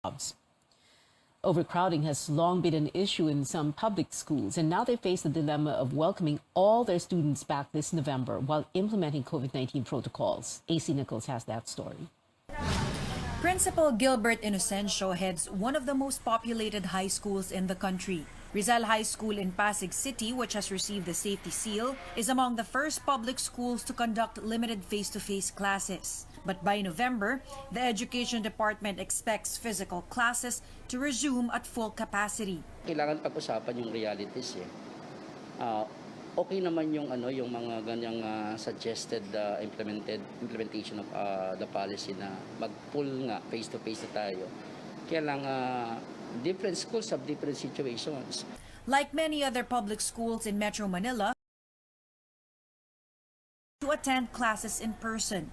jobs. Overcrowding has long been an issue in some public schools, and now they face the dilemma of welcoming all their students back this November while implementing COVID-19 protocols. AC Nichols has that story. Principal Gilbert Inocencio heads one of the most populated high schools in the country. Rizal High School in Pasig City, which has received the safety seal, is among the first public schools to conduct limited face-to-face classes. But by November, the Education Department expects physical classes to resume at full capacity. Kailangan pag-usapan yung realities eh. Okay naman yung yung mga ganyang suggested implementation of the policy na mag-full nga face-to-face na tayo. Kaya lang different schools have different situations. Like many other public schools in Metro Manila, to attend classes in person.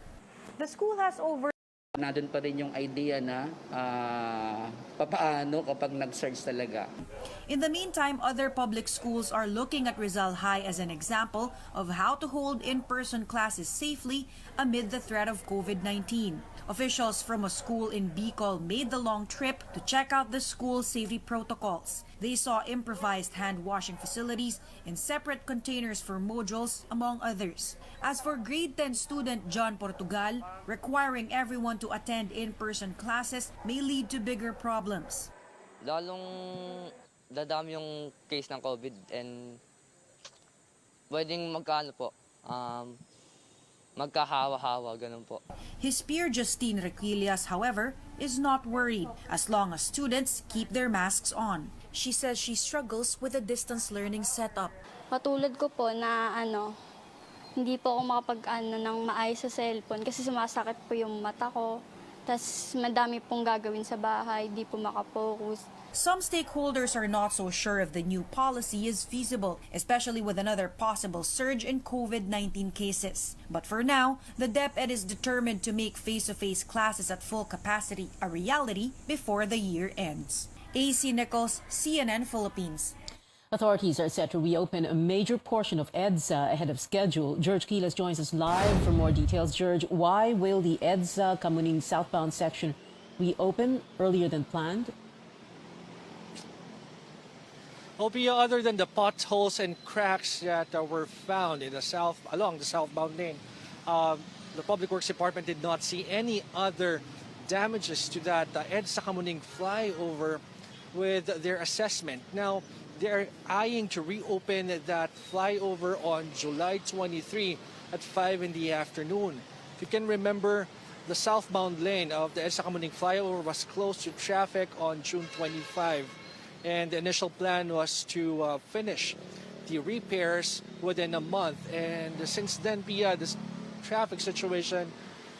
The school has over Nandun pa rin yung idea na papaano kapag nag-surge talaga. In the meantime, other public schools are looking at Rizal High as an example of how to hold in-person classes safely amid the threat of COVID-19. Officials from a school in Bicol made the long trip to check out the school's safety protocols. They saw improvised hand-washing facilities in separate containers for modules, among others. As for grade 10 student John Portugal, requiring everyone to attend in-person classes may lead to bigger problems. Lalong dadami yung case ng COVID and pwedeng magkahawa-hawa, ganun po. His peer Justine Requillas, however, is not worried as long as students keep their masks on. She says she struggles with a distance learning setup. Katulad ko po na hindi po ako makapag-ano ng maayos sa cellphone kasi sumasakit po yung mata ko. Tas madami pong gagawin sa bahay, di po makapokus. Some stakeholders are not so sure if the new policy is feasible, especially with another possible surge in COVID-19 cases. But for now, the DepEd is determined to make face-to-face classes at full capacity a reality before the year ends. AC Nichols, CNN Philippines. Authorities are set to reopen a major portion of EDSA ahead of schedule. George Quiles joins us live for more details. George, why will the EDSA Kamuning southbound section reopen earlier than planned? Opia, other than the potholes and cracks that were found in along the southbound lane, the Public Works Department did not see any other damages to that EDSA Kamuning flyover with their assessment. Now, they're eyeing to reopen that flyover on July 23 at 5 in the afternoon. If you can remember, the southbound lane of the EDSA Kamuning flyover was closed to traffic on June 25. And the initial plan was to finish the repairs within a month. And since then, Pia, this traffic situation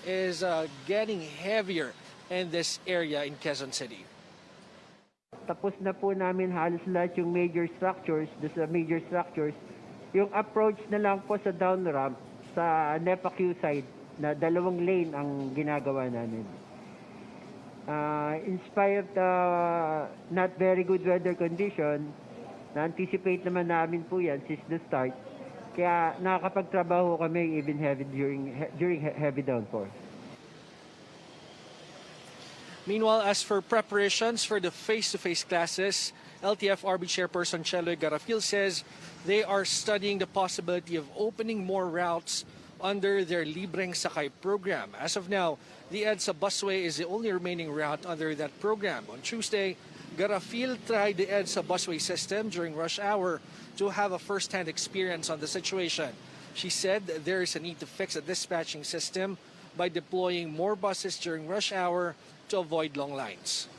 is getting heavier in this area in Quezon City. Tapos na po namin halos lahat yung major structures. Yung approach na lang po sa down ramp sa NEPA Q side na 2 lane ang ginagawa namin. In spite of the not very good weather condition, na-anticipate naman namin po yan since the start. Kaya nakakapagtrabaho kami even during heavy downpour. Meanwhile, as for preparations for the face-to-face classes, LTFRB Chairperson Cheloy Garafil says they are studying the possibility of opening more routes under their Libreng Sakay program. As of now, the EDSA busway is the only remaining route under that program. On Tuesday, Garafil tried the EDSA busway system during rush hour to have a first-hand experience on the situation. She said there is a need to fix the dispatching system by deploying more buses during rush hour to avoid long lines.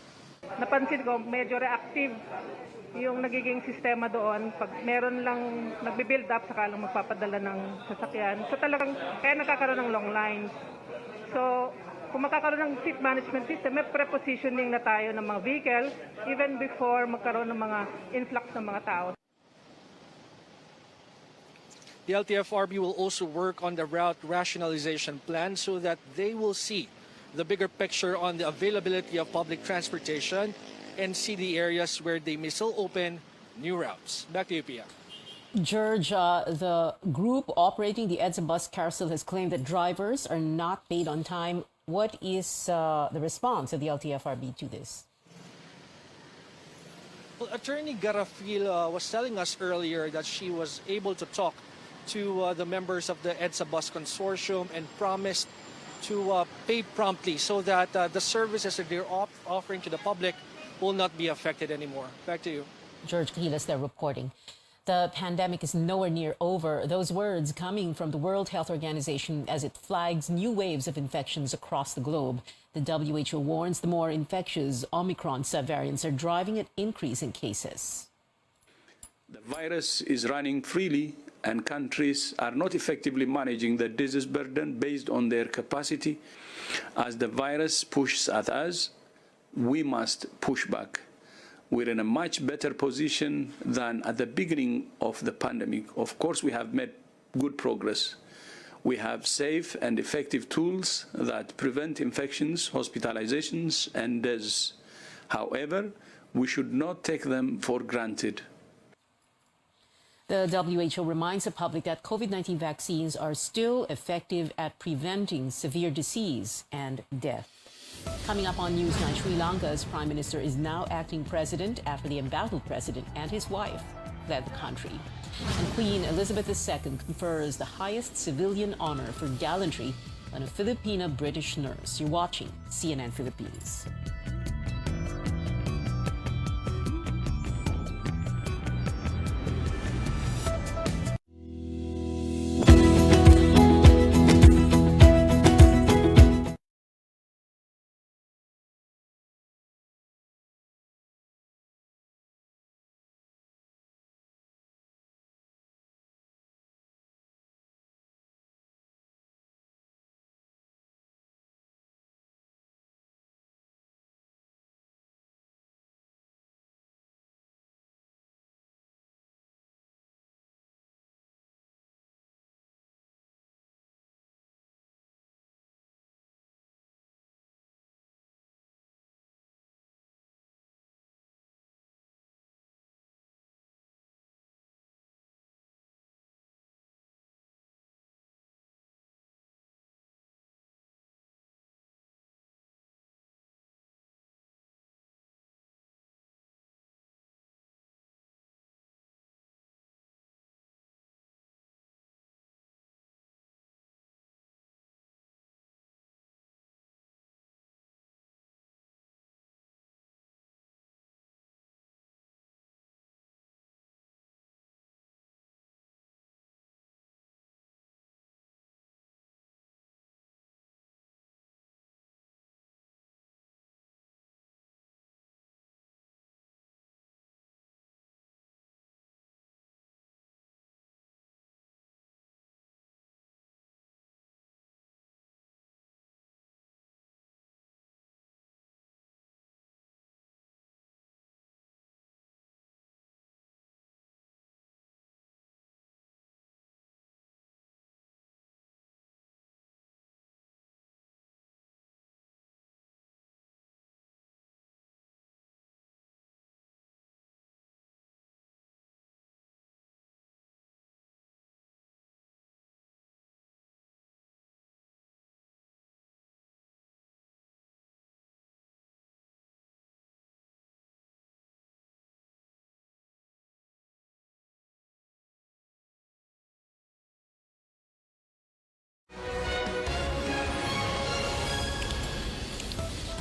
Napansin ko, medyo reactive yung nagiging sistema doon. Pag meron lang nagbi-build up, saka lang magpapadala ng sasakyan. So talagang kaya nagkakaroon ng long lines. So kung magkakaroon ng seat management system, may prepositioning na tayo ng mga vehicles even before magkaroon ng mga influx ng mga tao. The LTFRB will also work on the route rationalization plan so that they will see the bigger picture on the availability of public transportation and see the areas where they may still open new routes. Back to you, Pia. George, the group operating the EDSA bus carousel has claimed that drivers are not paid on time. What is the response of the LTFRB to this? Well, Attorney Garafil was telling us earlier that she was able to talk to the members of the EDSA Bus Consortium and promised to pay promptly so that the services that they're offering to the public will not be affected anymore. Back to you. George Cahilas there reporting. The pandemic is nowhere near over. Those words coming from the World Health Organization as it flags new waves of infections across the globe. The WHO warns the more infectious Omicron subvariants are driving an increase in cases. The virus is running freely and countries are not effectively managing the disease burden based on their capacity. As the virus pushes at us, we must push back. We're in a much better position than at the beginning of the pandemic. Of course, we have made good progress. We have safe and effective tools that prevent infections, hospitalizations, and deaths. However, we should not take them for granted. The WHO reminds the public that COVID-19 vaccines are still effective at preventing severe disease and death. Coming up on Newsnight, Sri Lanka's Prime Minister is now acting president after the embattled president and his wife fled the country. And Queen Elizabeth II confers the highest civilian honor for gallantry on a Filipina-British nurse. You're watching CNN Philippines.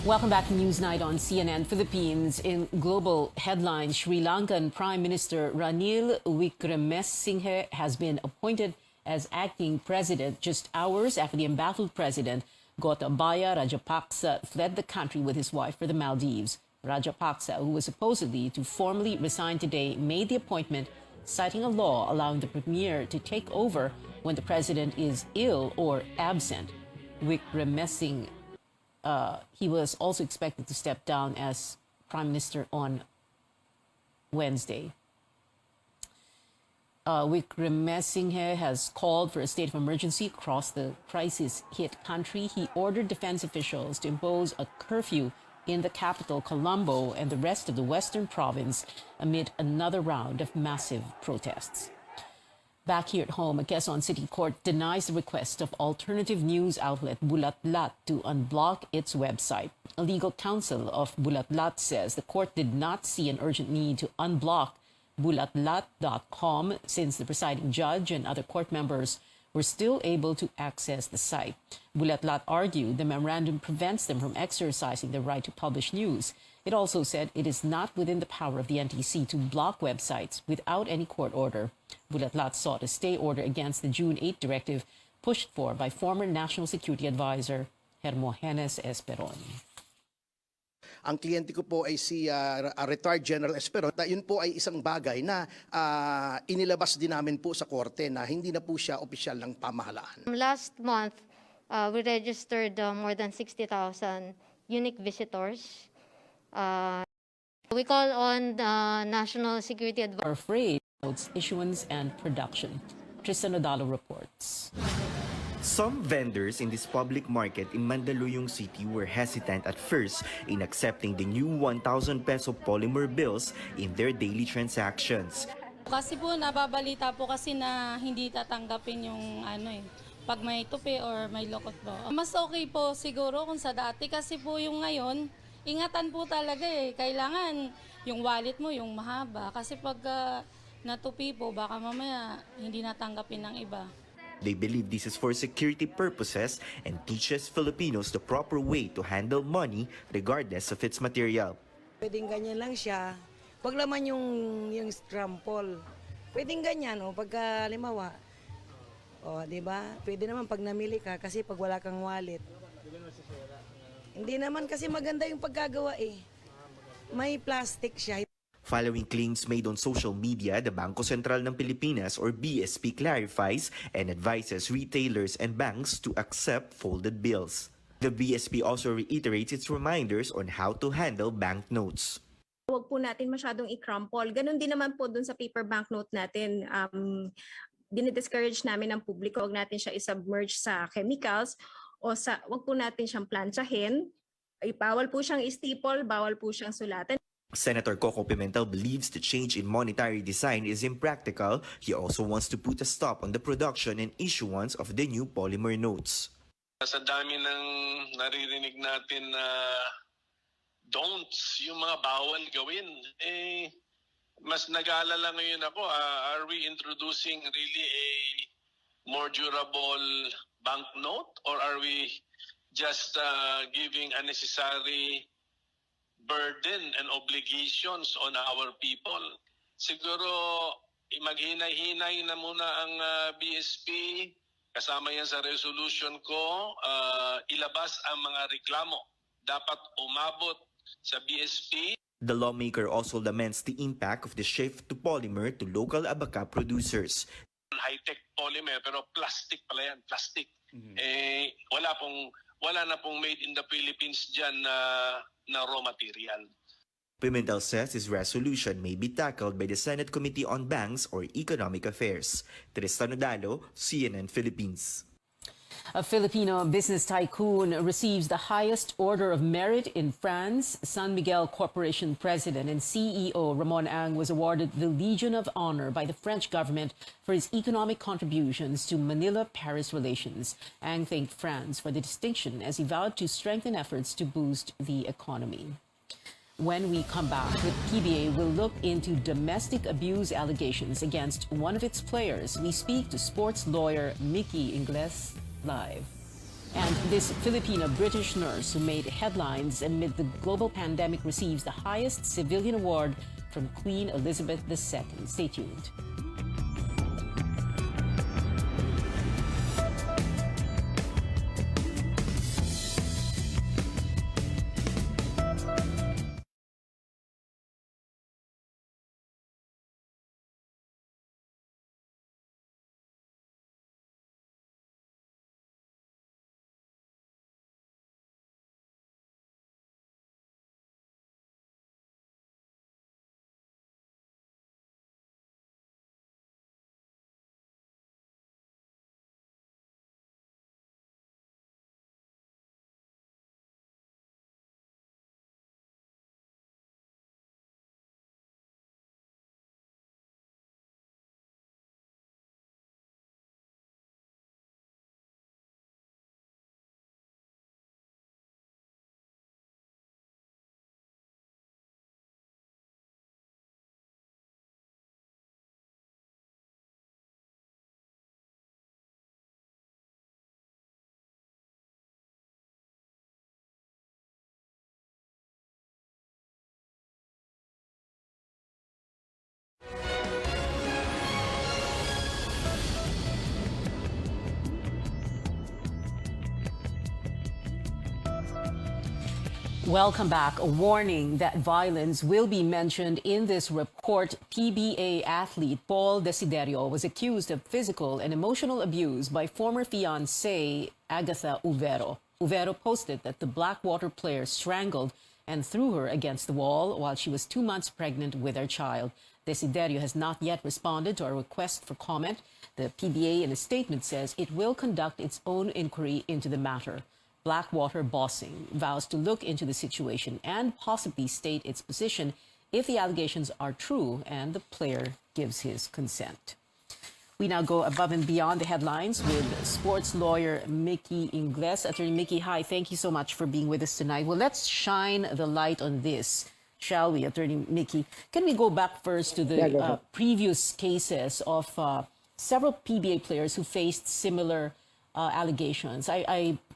Welcome back to Newsnight on CNN Philippines. In global headlines, Sri Lankan Prime Minister Ranil Wickremesinghe has been appointed as acting president just hours after the embattled president Gotabaya Rajapaksa fled the country with his wife for the Maldives. Rajapaksa, who was supposedly to formally resign today, made the appointment, citing a law allowing the premier to take over when the president is ill or absent. Wickremesinghe he was also expected to step down as prime minister on Wednesday. Wickremesinghe has called for a state of emergency across the crisis-hit country. He ordered defense officials to impose a curfew in the capital, Colombo, and the rest of the western province amid another round of massive protests. Back here at home, a Quezon City Court denies the request of alternative news outlet Bulatlat to unblock its website. A legal counsel of Bulatlat says the court did not see an urgent need to unblock bulatlat.com since the presiding judge and other court members were still able to access the site. Bulatlat argued the memorandum prevents them from exercising their right to publish news. It also said it is not within the power of the NTC to block websites without any court order. Bulatlat sought a stay order against the June 8 directive pushed for by former National Security Advisor Hermogenes Esperon. Ang kliyente ko po ay si retired General Esperon. Yun po ay isang bagay na inilabas din namin po sa korte na hindi na po siya opisyal ng pamahalaan. Last month, we registered more than 60,000 unique visitors. We call on the National Security Advisor. Are afraid of its issuance and production. Tristan Odalo reports. Some vendors in this public market in Mandaluyong City were hesitant at first in accepting the new 1,000 peso polymer bills in their daily transactions. Kasi po nababalita po kasi na hindi tatanggapin yung pag may tupi or may lokot po. Mas okay po siguro kung sa dati kasi po yung ngayon, ingatan po talaga Kailangan yung wallet mo yung mahaba kasi pag natupi po baka mamaya hindi natanggapin ng iba. They believe this is for security purposes and teaches Filipinos the proper way to handle money regardless of its material. Pwedeng ganyan lang siya. Wag laman yung scramble. Pwedeng ganyan, pagka limawa. Di ba? Pwede naman pag namili ka kasi pag wala kang wallet. Hindi naman kasi maganda yung paggagawa May plastic siya. Following claims made on social media, the Bangko Sentral ng Pilipinas or BSP clarifies and advises retailers and banks to accept folded bills. The BSP also reiterates its reminders on how to handle banknotes. Huwag po natin masyadong i-crumple. Ganon din naman po dun sa paper banknote natin. Dinidiscourage namin ang publiko, huwag natin siya isubmerge sa chemicals o huwag po natin siyang plantsahin. Bawal po siyang staple, bawal po siyang sulatan. Senator Coco Pimentel believes the change in monetary design is impractical. He also wants to put a stop on the production and issuance of the new polymer notes. Sa dami ng naririnig natin na don'ts, yung mga bawal gawin, mas nag-aalala ngayon ako, are we introducing really a more durable banknote or are we just giving unnecessary burden and obligations on our people? Siguro maghinay-hinay na muna ang BSP, kasama yan sa resolution ko, ilabas ang mga reklamo. Dapat umabot sa BSP. The lawmaker also laments the impact of the shift to polymer to local abaca producers. High-tech polymer pero plastic pala yan, plastic. Wala na pong made in the Philippines dyan na raw material. Pimentel says his resolution may be tackled by the Senate Committee on Banks or Economic Affairs. Tristan Odalo, CNN Philippines. A Filipino business tycoon receives the highest order of merit in France. San Miguel Corporation President and CEO Ramon Ang was awarded the Legion of Honor by the French government for his economic contributions to Manila-Paris relations. Ang thanked France for the distinction as he vowed to strengthen efforts to boost the economy. When we come back, the PBA will look into domestic abuse allegations against one of its players. We speak to sports lawyer Mickey Ingles live. And this Filipino-British nurse who made headlines amid the global pandemic receives the highest civilian award from Queen Elizabeth II. Stay tuned. Welcome back. A warning that violence will be mentioned in this report. PBA athlete Paul Desiderio was accused of physical and emotional abuse by former fiancée Agatha Uvero. Uvero posted that the Blackwater player strangled and threw her against the wall while she was 2 months pregnant with her child. Desiderio has not yet responded to our request for comment. The PBA in a statement says it will conduct its own inquiry into the matter. Blackwater Bossing vows to look into the situation and possibly state its position if the allegations are true and the player gives his consent. We now go above and beyond the headlines with sports lawyer Mickey Ingles. Attorney Mickey, hi, thank you so much for being with us tonight. Well, let's shine the light on this, shall we, Attorney Mickey? Can we go back first to the previous cases of several PBA players who faced similar allegations?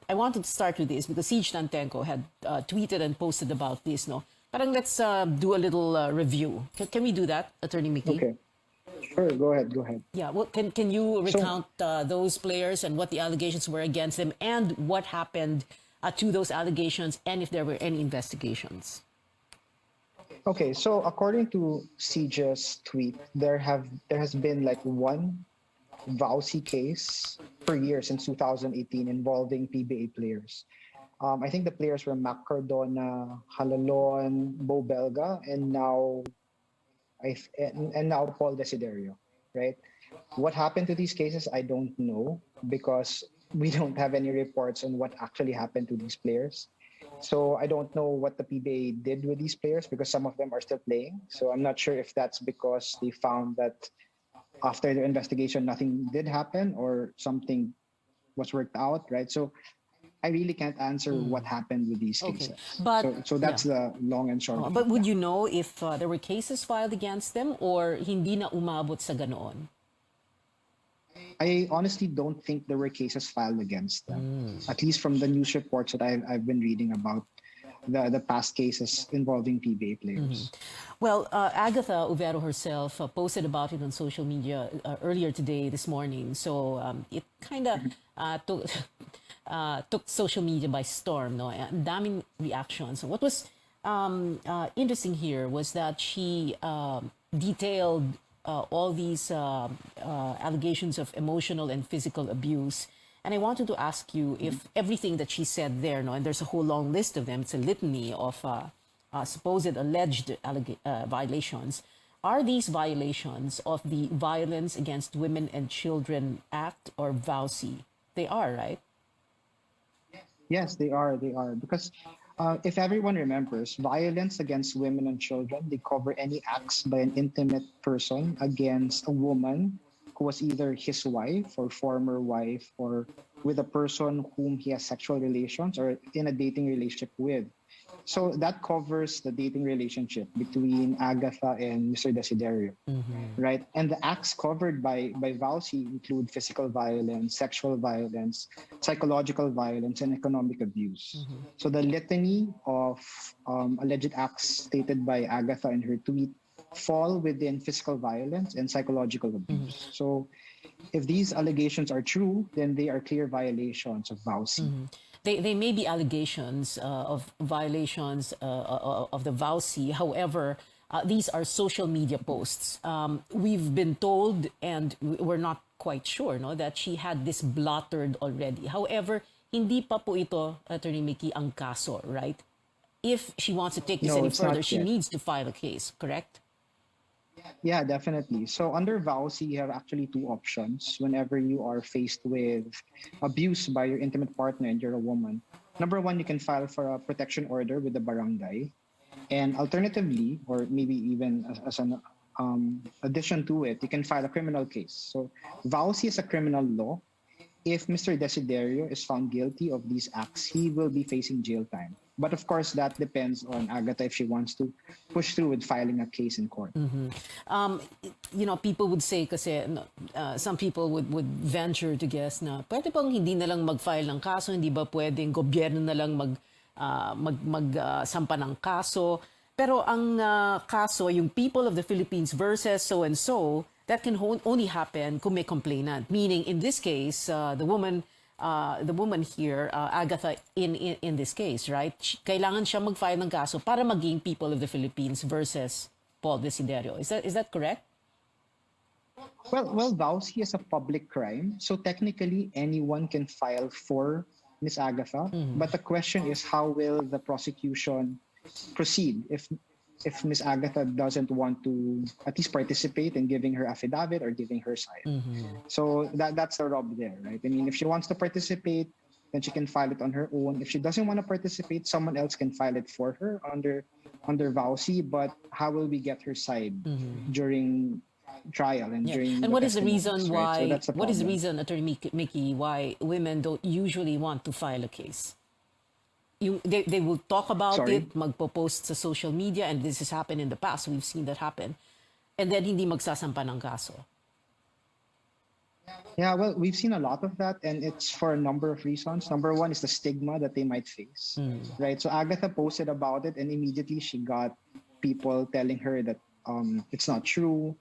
I wanted to start with this because Siege Tantenko had tweeted and posted about this. No, parang let's do a little review. Can we do that, Attorney Mickey? Okay. Sure, go ahead. Yeah, well, can you recount those players and what the allegations were against them and what happened to those allegations and if there were any investigations? Okay, so according to Siege's tweet, there has been like one VAUSI case per year since 2018 involving PBA players. I think the players were Mac Cardona, Halalon, Bo Belga, and now Paul Desiderio, right? What happened to these cases, I don't know because we don't have any reports on what actually happened to these players. So I don't know what the PBA did with these players because some of them are still playing. So I'm not sure if that's because they found that after their investigation, nothing did happen or something was worked out, right? So I really can't answer what happened with these cases. But, so that's the long and short. But would you know if there were cases filed against them or hindi na umabot sa ganoon? I honestly don't think there were cases filed against them, at least from the news reports that I've been reading about the past cases involving PBA players. Well, Agatha Uvero herself posted about it on social media earlier today, this morning. So it kind of took social media by storm. No? Ang daming reactions. What was interesting here was that she detailed all these allegations of emotional and physical abuse. And I wanted to ask you if everything that she said there, and there's a whole long list of them, it's a litany of supposed alleged violations. Are these violations of the Violence Against Women and Children Act or VAUSI? They are, right? Yes, they are. Because if everyone remembers, violence against women and children, they cover any acts by an intimate person against a woman who was either his wife or former wife or with a person whom he has sexual relations or in a dating relationship with. So that covers the dating relationship between Agatha and Mr. Desiderio, right? And the acts covered by VAUSI include physical violence, sexual violence, psychological violence, and economic abuse. So the litany of alleged acts stated by Agatha in her tweet fall within physical violence and psychological abuse. So if these allegations are true, then they are clear violations of VAUSI. They may be allegations of violations of the VAUSI. However, these are social media posts. We've been told, and we're not quite sure, that she had this blottered already. However, hindi pa po ito, Attorney Mickey, ang kaso, right? If she wants to take this any further, she needs to file a case, correct? Yeah, definitely. So under VAUSI, you have actually two options whenever you are faced with abuse by your intimate partner and you're a woman. Number one, you can file for a protection order with the barangay. And alternatively, or maybe even as an addition to it, you can file a criminal case. So VAUSI is a criminal law. If Mr. Desiderio is found guilty of these acts, he will be facing jail time. But of course, that depends on Agatha if she wants to push through with filing a case in court. People would say kasi, some people would venture to guess na pwede bang hindi na lang mag-file ng kaso, hindi ba pwedeng gobyerno na lang sampa ng kaso. Pero ang kaso, yung People of the Philippines versus so-and-so, that can only happen kung may complainant. Meaning, in this case, the woman the woman here, Agatha, in this case, right? Kailangan siya mag-file ng kaso para maging People of the Philippines versus Paul Desiderio. Is that correct? Well, vowsy is a public crime, so technically anyone can file for Miss Agatha. But the question is, how will the prosecution proceed if Miss Agatha doesn't want to at least participate in giving her affidavit or giving her side? So that's the rub there, right? I mean, if she wants to participate, then she can file it on her own. If she doesn't want to participate, someone else can file it for her under vowsy. But how will we get her side during trial and during And what is the reason testimonies, why? right? So that's the What is the problem. reason, Attorney Mickey, why women don't usually want to file a case? They will talk about Sorry? it, magpo-post sa social media, and this has happened in the past. We've seen that happen. And then hindi magsasampa ng kaso. Yeah, well, we've seen a lot of that, and it's for a number of reasons. Number one is the stigma that they might face, right? So Agatha posted about it, and immediately she got people telling her that it's not true,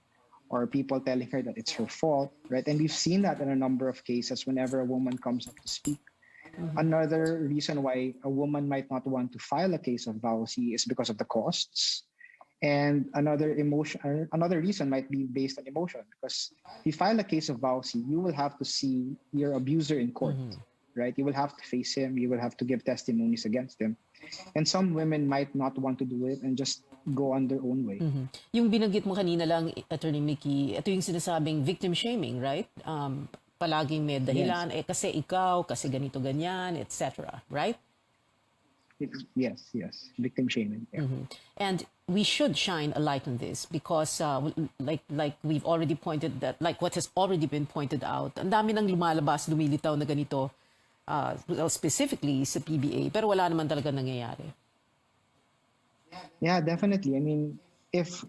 or people telling her that it's her fault, right? And we've seen that in a number of cases whenever a woman comes up to speak. Another reason why a woman might not want to file a case of vowsy is because of the costs. And another reason might be based on emotion, because if you file a case of vowsy, you will have to see your abuser in court, right? You will have to face him, you will have to give testimonies against him. And some women might not want to do it and just go on their own way. Yung binanggit mo kanina lang, Attorney Mickey, ito yung sinasabing victim shaming, right? Palaging may dahilan, kasi ikaw, kasi ganito ganyan, etc. Right? Yes, victim shaming. Yeah. And we should shine a light on this because, like we've already pointed that, like what has already been pointed out, ang dami nang lumalabas, lumilitaw na ganito, well, specifically sa PBA, pero wala naman talaga nangyayari. Yeah, definitely. I mean, if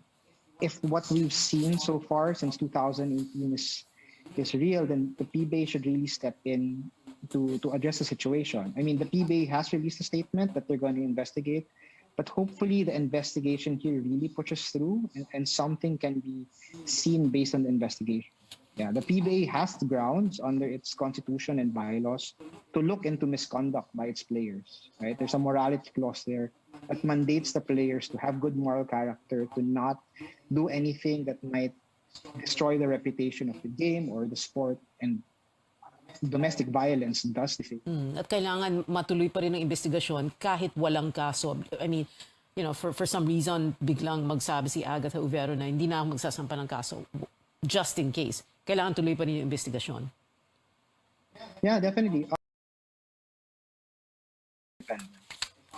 what we've seen so far since 2018 is real, then the PBA should really step in to address the situation. I mean, the PBA has released a statement that they're going to investigate, but hopefully the investigation here really pushes through and something can be seen based on the investigation. Yeah, the PBA has the grounds under its constitution and bylaws to look into misconduct by its players, right? There's a morality clause there that mandates the players to have good moral character, to not do anything that might destroy the reputation of the game or the sport, and domestic violence does the thing. At kailangan matuloy pa rin ang investigasyon kahit walang kaso. I mean, you know, for some reason, biglang magsabi si Agatha Uvero na hindi na ako magsasampa ng kaso, just in case. Kailangan tuloy pa rin yung investigasyon. Yeah, definitely.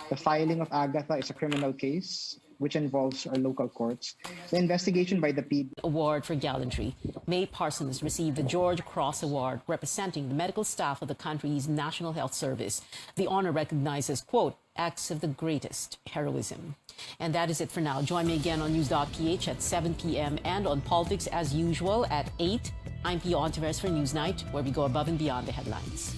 The filing of Agatha is a criminal case which involves our local courts. The investigation by the PBA Award for Gallantry. Mae Parsons received the George Cross Award representing the medical staff of the country's National Health Service. The honor recognizes, quote, acts of the greatest heroism. And that is it for now. Join me again on News.ph at 7 p.m. and on Politics as usual at 8. I'm Pio Ontiveros for Newsnight, where we go above and beyond the headlines.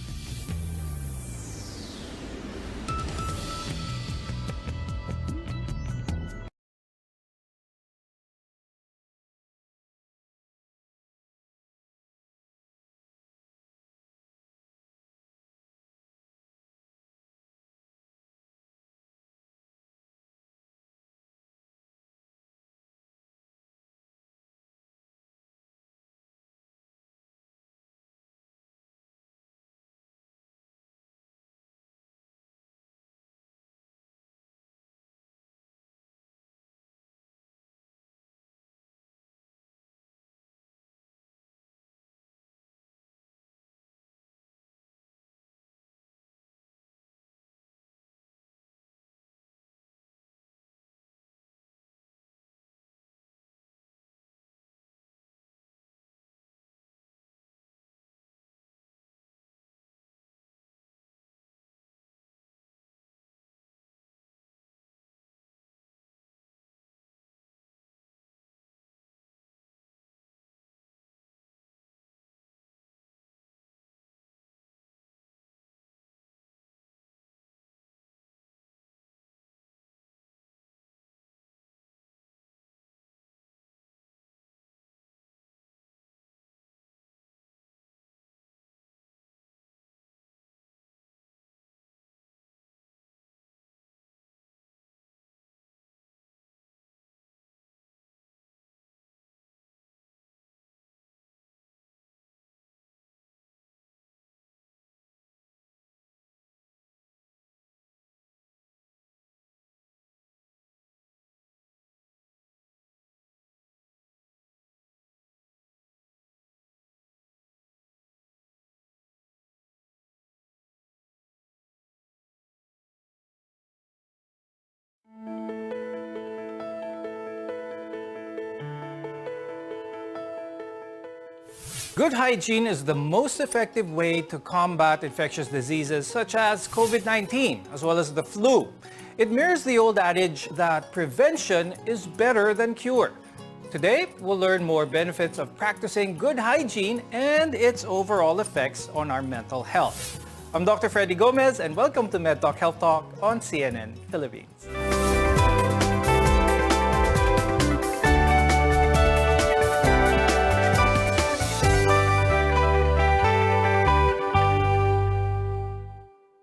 Good hygiene is the most effective way to combat infectious diseases such as COVID-19, as well as the flu. It mirrors the old adage that prevention is better than cure. Today, we'll learn more benefits of practicing good hygiene and its overall effects on our mental health. I'm Dr. Freddy Gomez, and welcome to MedTalk Health Talk on CNN Philippines.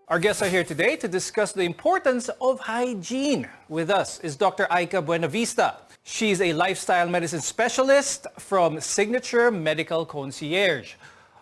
Our guests are here today to discuss the importance of hygiene. With us is Dr. Aika Buenavista. She's a lifestyle medicine specialist from Signature Medical Concierge.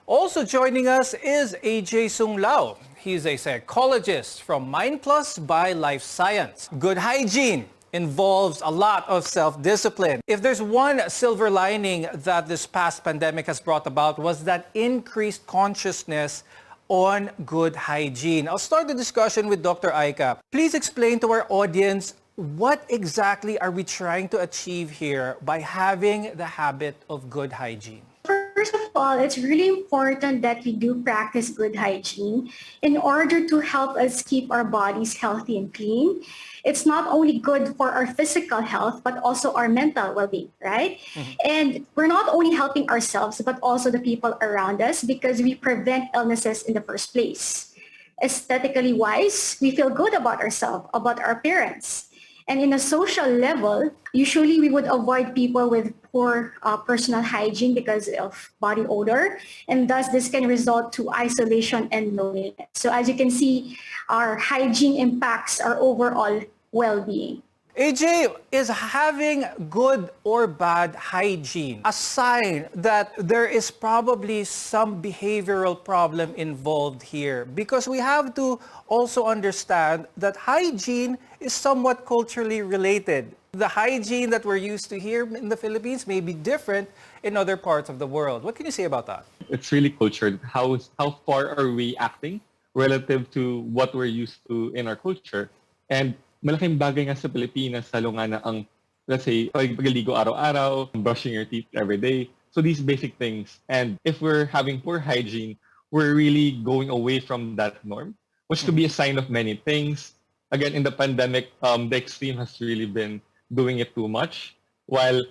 Also joining us is AJ Sung Lao. He's a psychologist from MindPlus by Life Science. Good hygiene involves a lot of self-discipline. If there's one silver lining that this past pandemic has brought about, was that increased consciousness on good hygiene. I'll start the discussion with Dr. Aika. Please explain to our audience, what exactly are we trying to achieve here by having the habit of good hygiene? First of all, it's really important that we do practice good hygiene in order to help us keep our bodies healthy and clean. It's not only good for our physical health, but also our mental well-being, right? And we're not only helping ourselves, but also the people around us because we prevent illnesses in the first place. Aesthetically wise, we feel good about ourselves, about our appearance. And in a social level, usually we would avoid people with poor personal hygiene because of body odor. And thus this can result to isolation and loneliness. So as you can see, our hygiene impacts our overall well-being. AJ, is having good or bad hygiene a sign that there is probably some behavioral problem involved here? Because we have to also understand that hygiene is somewhat culturally related. The hygiene that we're used to here in the Philippines may be different in other parts of the world. What can you say about that? It's really cultured. How far are we acting relative to what we're used to in our culture? And malaking bagay nga sa Pilipinas, lalo nga na ang, let's say, pagligo araw-araw, brushing your teeth every day. So these basic things. And if we're having poor hygiene, we're really going away from that norm, which could be a sign of many things. Again, in the pandemic, the extreme has really been doing it too much. While,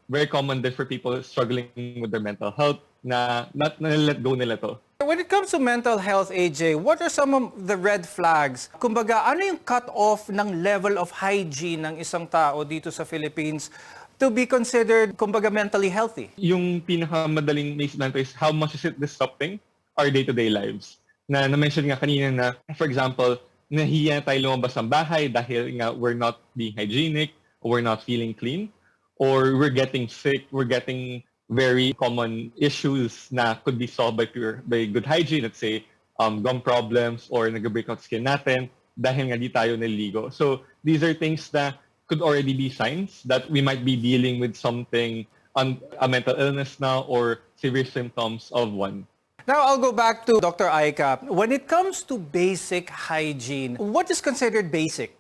very common din for people struggling with their mental health na not let go nila to. When it comes to mental health, AJ, what are some of the red flags? Kumbaga, ano yung cut-off ng level of hygiene ng isang tao dito sa Philippines to be considered, kumbaga, mentally healthy? Yung pinakamadaling naisip is how much is it disrupting our day-to-day lives? Na-mention nga kanina na, for example, nahiya tayo lumabas ng bahay dahil nga we're not being hygienic, or we're not feeling clean, or we're getting sick, we're getting very common issues na could be solved by good hygiene. Let's say, gum problems or nag-breakout skin natin dahil nga di tayo naliligo. So these are things that could already be signs that we might be dealing with something, a mental illness now or severe symptoms of one. Now, I'll go back to Dr. Aika. When it comes to basic hygiene, what is considered basic?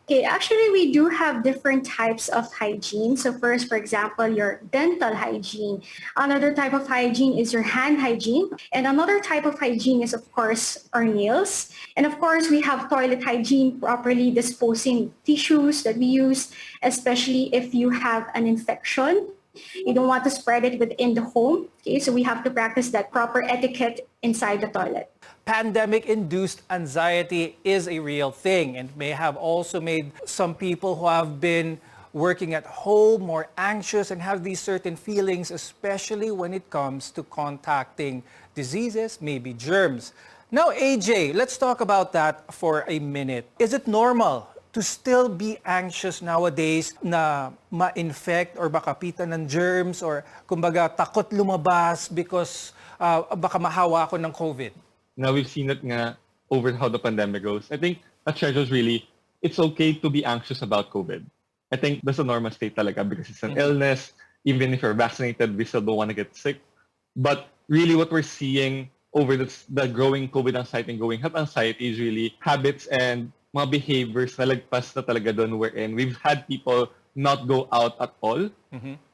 Okay, actually, we do have different types of hygiene. So first, for example, your dental hygiene. Another type of hygiene is your hand hygiene. And another type of hygiene is, of course, our nails. And of course, we have toilet hygiene, properly disposing tissues that we use, especially if you have an infection. You don't want to spread it within the home. Okay, so we have to practice that proper etiquette inside the toilet. Pandemic-induced anxiety is a real thing and may have also made some people who have been working at home more anxious and have these certain feelings, especially when it comes to contacting diseases, maybe germs. Now, AJ, let's talk about that for a minute. Is it normal to still be anxious nowadays na ma-infect or makapitan ng germs or kumbaga takot lumabas because baka mahawa ako ng COVID? Now we've seen it nga over how the pandemic goes. I think that shows really it's okay to be anxious about COVID. I think that's a normal state talaga because it's an illness. Even if you're vaccinated, we still don't want to get sick. But really what we're seeing over the growing COVID anxiety and growing health anxiety is really habits and mga behaviors na lagpas na talaga doon we're in. We've had people not go out at all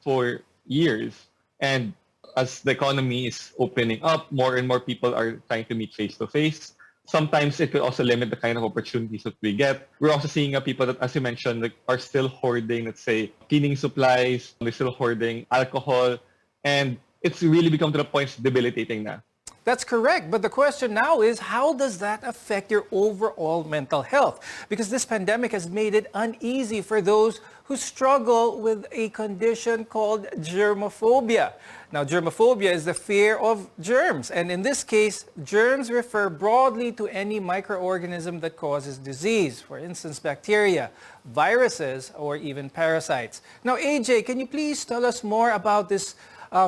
for years. And as the economy is opening up, more and more people are trying to meet face-to-face. Sometimes it could also limit the kind of opportunities that we get. We're also seeing people that, as you mentioned, like, are still hoarding, let's say, cleaning supplies, they're still hoarding alcohol, and it's really become to the point it's debilitating na. That's correct. But the question now is, how does that affect your overall mental health? Because this pandemic has made it uneasy for those who struggle with a condition called germophobia. Now, germophobia is the fear of germs. And in this case, germs refer broadly to any microorganism that causes disease. For instance, bacteria, viruses, or even parasites. Now, AJ, can you please tell us more about this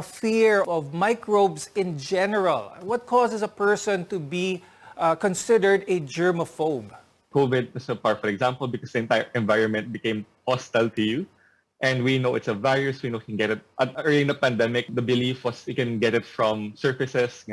fear of microbes in general? What causes a person to be considered a germaphobe? COVID is a part, for example, because the entire environment became hostile to you. And we know it's a virus, we know you can get it. Early in the pandemic, the belief was you can get it from surfaces.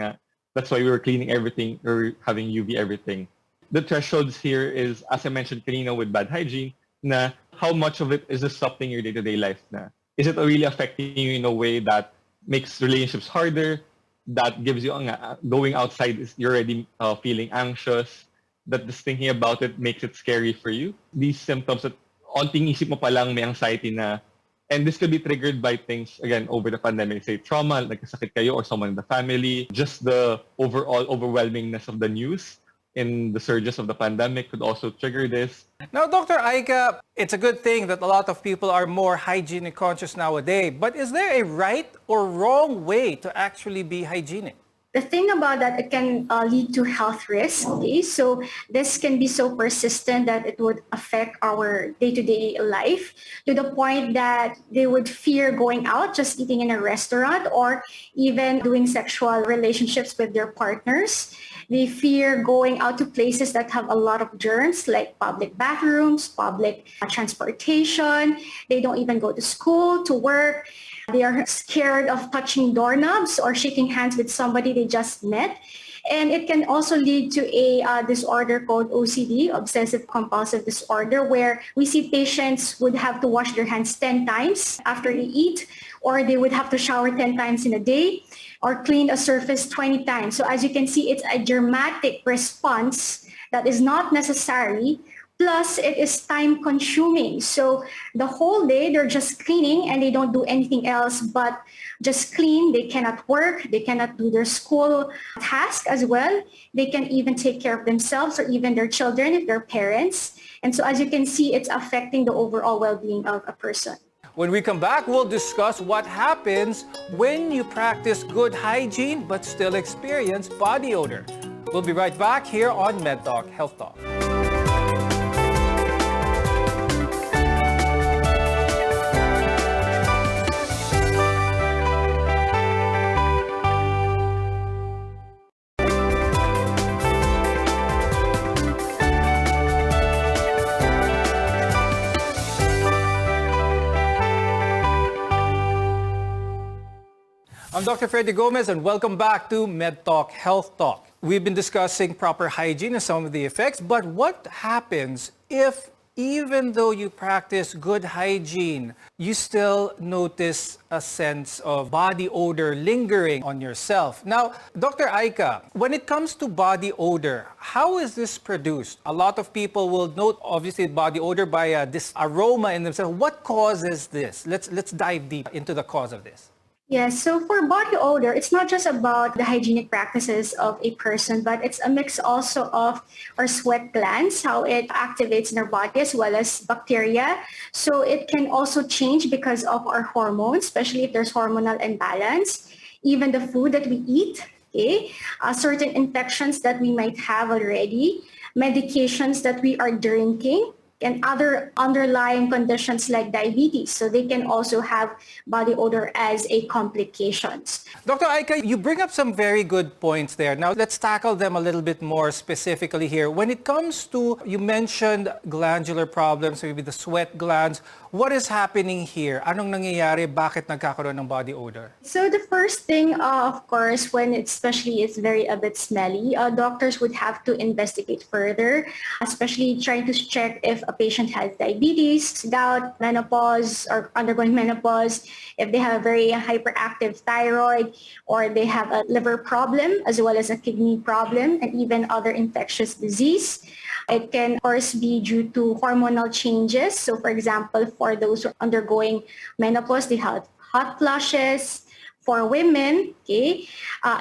That's why we were cleaning everything, or having UV everything. The thresholds here is, as I mentioned kanina with bad hygiene, na how much of it is disrupting your day-to-day life na? Is it really affecting you in a way that makes relationships harder, that gives you, going outside, you're already feeling anxious, that just thinking about it makes it scary for you? These symptoms that onting isip mo palang may anxiety na, and this could be triggered by things, again, over the pandemic, say trauma, nagkasakit kayo or someone in the family, just the overall overwhelmingness of the news in the surges of the pandemic could also trigger this. Now, Dr. Aika, it's a good thing that a lot of people are more hygienic conscious nowadays, but is there a right or wrong way to actually be hygienic? The thing about that, it can lead to health risks. Okay? So this can be so persistent that it would affect our day-to-day life to the point that they would fear going out, just eating in a restaurant, or even doing sexual relationships with their partners. They fear going out to places that have a lot of germs, like public bathrooms, public transportation. They don't even go to school, to work. They are scared of touching doorknobs or shaking hands with somebody they just met. And it can also lead to a disorder called OCD, obsessive compulsive disorder, where we see patients would have to wash their hands 10 times after they eat, or they would have to shower 10 times in a day, or clean a surface 20 times. So as you can see, it's a dramatic response that is not necessary. Plus, it is time consuming. So the whole day, they're just cleaning and they don't do anything else but just clean. They cannot work. They cannot do their school task as well. They can even take care of themselves or even their children if they're parents. And so as you can see, it's affecting the overall well-being of a person. When we come back, we'll discuss what happens when you practice good hygiene but still experience body odor. We'll be right back here on MedTalk Health Talk. I'm Dr. Freddy Gomez and welcome back to MedTalk Health Talk. We've been discussing proper hygiene and some of the effects, but what happens if even though you practice good hygiene, you still notice a sense of body odor lingering on yourself? Now, Dr. Aika, when it comes to body odor, how is this produced? A lot of people will note, obviously, body odor by this aroma in themselves. What causes this? Let's dive deep into the cause of this. Yes, so for body odor, it's not just about the hygienic practices of a person, but it's a mix also of our sweat glands, how it activates in our body, as well as bacteria. So it can also change because of our hormones, especially if there's hormonal imbalance, even the food that we eat, okay, certain infections that we might have already, medications that we are drinking, and other underlying conditions like diabetes. So they can also have body odor as a complications. Dr. Aika, you bring up some very good points there. Now, let's tackle them a little bit more specifically here. When it comes to, you mentioned glandular problems, maybe the sweat glands. What is happening here? Anong nangyayari? Bakit nagkakaroon ng body odor? So the first thing, of course, when it especially is very a bit smelly, doctors would have to investigate further, especially trying to check if a patient has diabetes, gout, menopause, or undergoing menopause, if they have a very hyperactive thyroid, or they have a liver problem, as well as a kidney problem, and even other infectious disease. It can, of course, be due to hormonal changes. So, for example, for those who are undergoing menopause, they have hot flushes. For women, okay,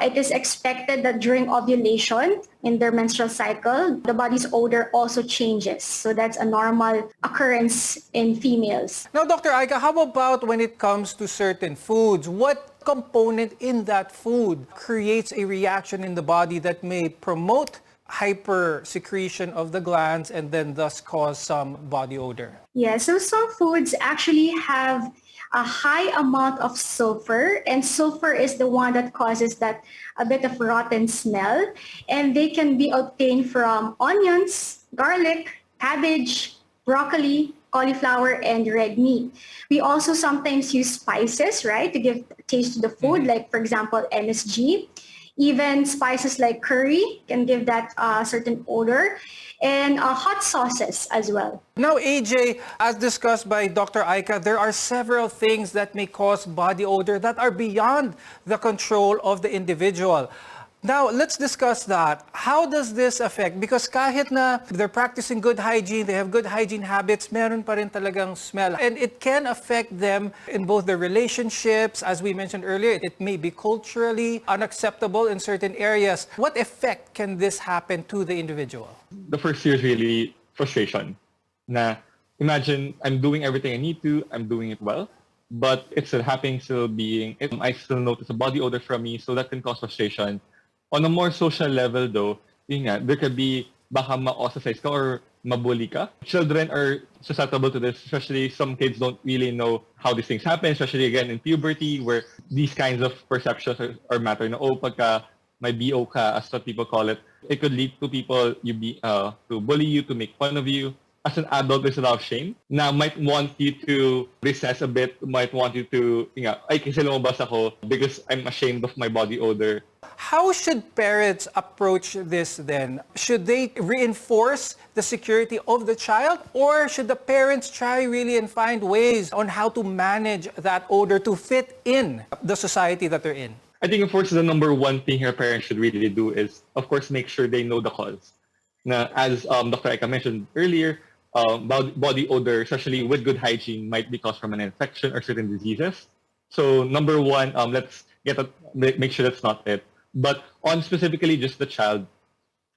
it is expected that during ovulation in their menstrual cycle, the body's odor also changes. So that's a normal occurrence in females. Now, Dr. Aika, how about when it comes to certain foods? What component in that food creates a reaction in the body that may promote hyper secretion of the glands and then thus cause some body odor? Yeah, so some foods actually have a high amount of sulfur, and sulfur is the one that causes that a bit of rotten smell, and they can be obtained from onions, garlic, cabbage, broccoli, cauliflower, and red meat. We also sometimes use spices, right, to give taste to the food, like for example MSG. Even spices like curry can give that certain odor, and hot sauces as well. Now, AJ, as discussed by Dr. Aika, there are several things that may cause body odor that are beyond the control of the individual. Now, let's discuss that. How does this affect? Because kahit na they're practicing good hygiene, they have good hygiene habits, meron pa rin talagang smell. And it can affect them in both their relationships. As we mentioned earlier, it may be culturally unacceptable in certain areas. What effect can this happen to the individual? The first year is really frustration. Na imagine I'm doing everything I need to, I'm doing it well, but it's still happening, still being, I still notice a body odor from me, so that can cause frustration. On a more social level though, yun nga, there could be baka ma-ostracize ka or mabully ka. Children are susceptible to this, especially some kids don't really know how these things happen, especially again in puberty where these kinds of perceptions are matter. Na, oh, pagka may BO ka, as what people call it, it could lead to people to bully you, to make fun of you. As an adult, there's a lot of shame. Now, might want you to recess a bit, might want you to, ay, kasi lumabas ako because I'm ashamed of my body odor. How should parents approach this then? Should they reinforce the security of the child, or should the parents try really and find ways on how to manage that odor to fit in the society that they're in? I think, of course, the number one thing your parents should really do is, of course, make sure they know the cause. Now, as Dr. Aika mentioned earlier, body odor, especially with good hygiene, might be caused from an infection or certain diseases. So number one, let's make sure that's not it. But on specifically just the child,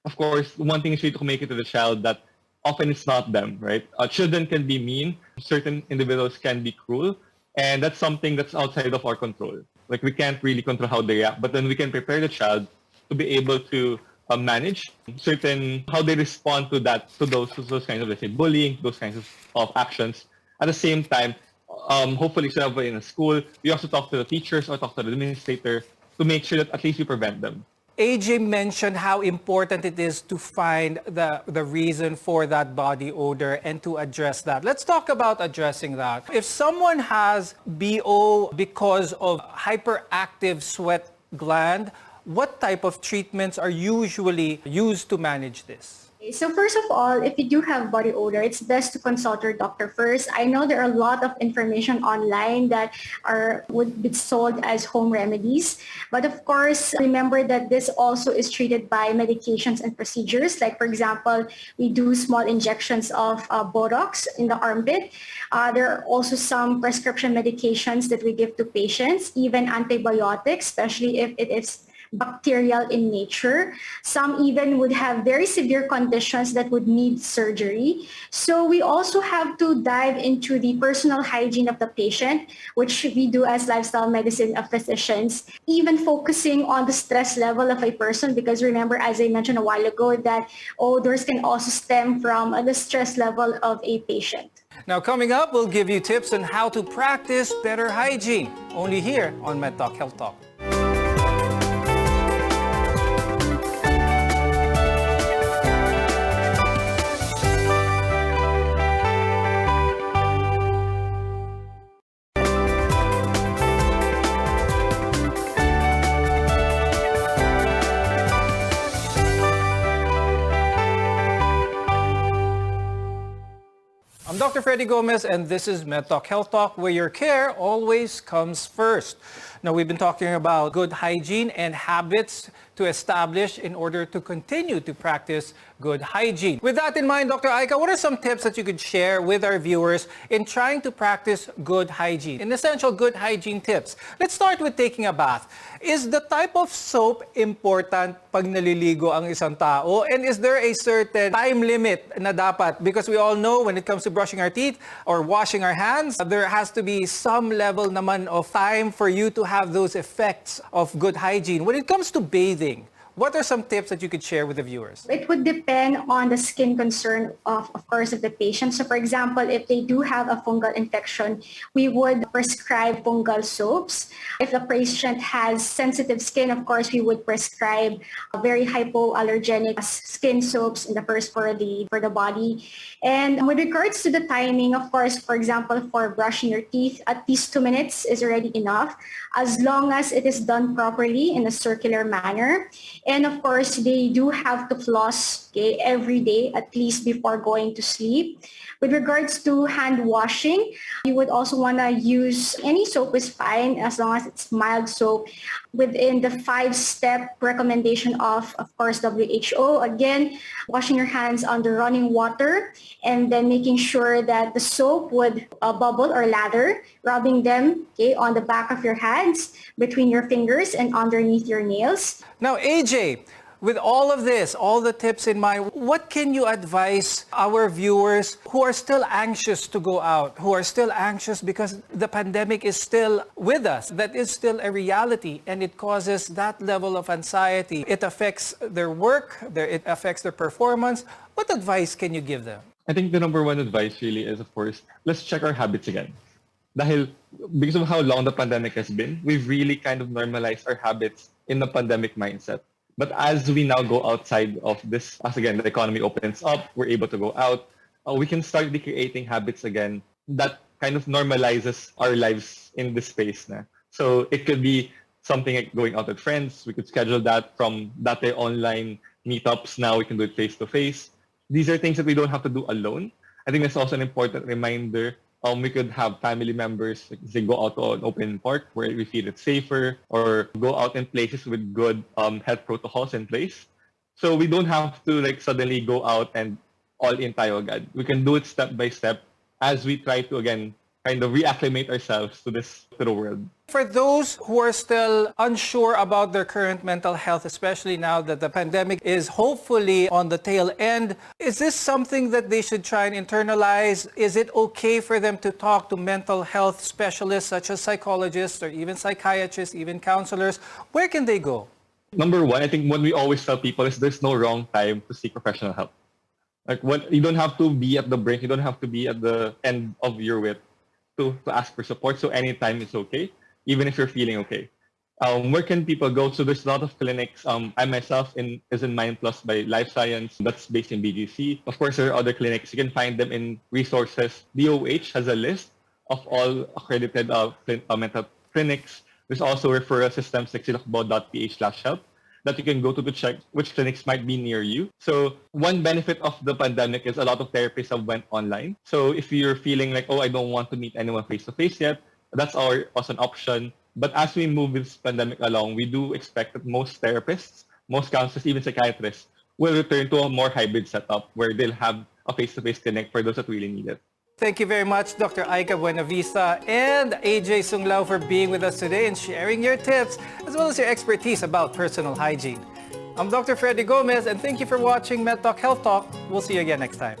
of course, one thing is really to communicate to the child that often it's not them, right? Children can be mean, certain individuals can be cruel, and that's something that's outside of our control. Like we can't really control how they react, but then we can prepare the child to be able to manage certain how they respond to those kinds of, let's say, bullying, those kinds of actions. At the same time, hopefully, in a school, we also talk to the teachers or talk to the administrator to make sure that at least we prevent them. AJ mentioned how important it is to find the reason for that body odor and to address that. Let's talk about addressing that. If someone has BO because of hyperactive sweat gland, what type of treatments are usually used to manage this? So first of all, if you do have body odor, it's best to consult your doctor first. I know there are a lot of information online that would be sold as home remedies. But of course, remember that this also is treated by medications and procedures. Like for example, we do small injections of Botox in the armpit. There are also some prescription medications that we give to patients, even antibiotics, especially if it is bacterial in nature. Some even would have very severe conditions that would need surgery. So we also have to dive into the personal hygiene of the patient, which we do as lifestyle medicine physicians, even focusing on the stress level of a person, because remember, as I mentioned a while ago, that odors can also stem from the stress level of a patient. Now coming up, we'll give you tips on how to practice better hygiene, only here on MedTalk Health Talk. Dr. Freddy Gomez, and this is MedTalk Health Talk, where your care always comes first. Now, we've been talking about good hygiene and habits to establish in order to continue to practice good hygiene. With that in mind, Dr. Aika, what are some tips that you could share with our viewers in trying to practice good hygiene? In essential good hygiene tips, let's start with taking a bath. Is the type of soap important pag naliligo ang isang tao? And is there a certain time limit na dapat? Because we all know when it comes to brushing our teeth or washing our hands, there has to be some level naman of time for you to have those effects of good hygiene. When it comes to bathing, what are some tips that you could share with the viewers? It would depend on the skin concern of course, of the patient. So for example, if they do have a fungal infection, we would prescribe fungal soaps. If the patient has sensitive skin, of course, we would prescribe very hypoallergenic skin soaps in the first for the body. And with regards to the timing, of course, for example, for brushing your teeth, at least 2 minutes is already enough, as long as it is done properly in a circular manner. And of course, they do have to floss every day, at least before going to sleep. With regards to hand washing, you would also want to use any soap is fine as long as it's mild soap within the 5-step recommendation of course, WHO. Again, washing your hands under running water and then making sure that the soap would bubble or lather, rubbing them on the back of your hands, between your fingers and underneath your nails. Now, AJ, with all of this, all the tips in mind, what can you advise our viewers who are still anxious to go out, who are still anxious because the pandemic is still with us? That is still a reality, and it causes that level of anxiety. It affects their work, it affects their performance. What advice can you give them? I think the number one advice really is, of course, let's check our habits again. Dahil because of how long the pandemic has been, we've really kind of normalized our habits in the pandemic mindset. But as we now go outside of this, as again, the economy opens up, we're able to go out, we can start recreating habits again that kind of normalizes our lives in this space na. So it could be something like going out with friends. We could schedule that from dati online meetups. Now we can do it face-to-face. These are things that we don't have to do alone. I think that's also an important reminder. We could have family members, like, say, go out to an open park where we feel it's safer, or go out in places with good health protocols in place. So we don't have to suddenly go out and all in tayo agad. We can do it step by step as we try to, again, kind of reacclimate ourselves to the world. For those who are still unsure about their current mental health, especially now that the pandemic is hopefully on the tail end, is this something that they should try and internalize? Is it okay for them to talk to mental health specialists such as psychologists or even psychiatrists, even counselors? Where can they go? Number one, I think what we always tell people is there's no wrong time to seek professional help. You don't have to be at the brink, you don't have to be at the end of your wit to ask for support. So anytime is okay, even if you're feeling okay. Where can people go? So there's a lot of clinics. I myself is in Mind Plus by Life Science. That's based in BGC. Of course, there are other clinics. You can find them in resources. DOH has a list of all accredited mental clinics. There's also referral systems like silakbo.ph/help that you can go to check which clinics might be near you. So one benefit of the pandemic is a lot of therapists have went online. So if you're feeling like, oh, I don't want to meet anyone face-to-face yet, that's also an option. But as we move this pandemic along, we do expect that most therapists, most counselors, even psychiatrists, will return to a more hybrid setup where they'll have a face-to-face clinic for those that really need it. Thank you very much, Dr. Aika Buenavista and AJ Sunglao, for being with us today and sharing your tips as well as your expertise about personal hygiene. I'm Dr. Freddy Gomez, and thank you for watching MedTalk Health Talk. We'll see you again next time.